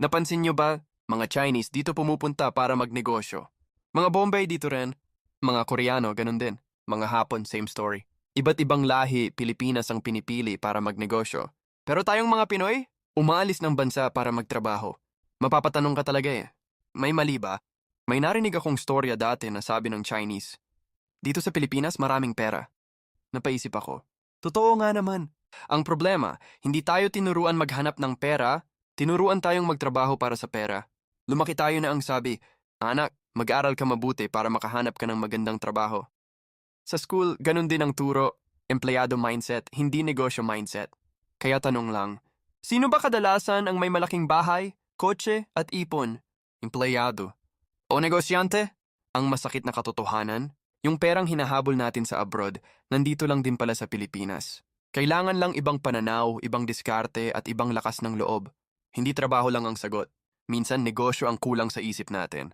Napansin nyo ba, mga Chinese dito pumupunta para magnegosyo. Mga Bombay dito rin, mga Koreano ganun din, mga Hapon same story. Iba't ibang lahi, Pilipinas ang pinipili para magnegosyo. Pero tayong mga Pinoy, umaalis ng bansa para magtrabaho. Mapapatanong ka talaga eh. May mali ba? May narinig akong storya dati na sabi ng Chinese, dito sa Pilipinas maraming pera. Napaisip ako. Totoo nga naman. Ang problema, hindi tayo tinuruan maghanap ng pera, tinuruan tayong magtrabaho para sa pera. Lumaki tayo na ang sabi, anak, mag-aral ka mabuti para makahanap ka ng magandang trabaho. Sa school, ganun din ang turo, empleyado mindset, hindi negosyo mindset. Kaya tanong lang, sino ba kadalasan ang may malaking bahay, kotse at ipon? Empleyado. O negosyante? Ang masakit na katotohanan, yung perang hinahabol natin sa abroad, nandito lang din pala sa Pilipinas. Kailangan lang ibang pananaw, ibang diskarte at ibang lakas ng loob. Hindi trabaho lang ang sagot. Minsan negosyo ang kulang sa isip natin.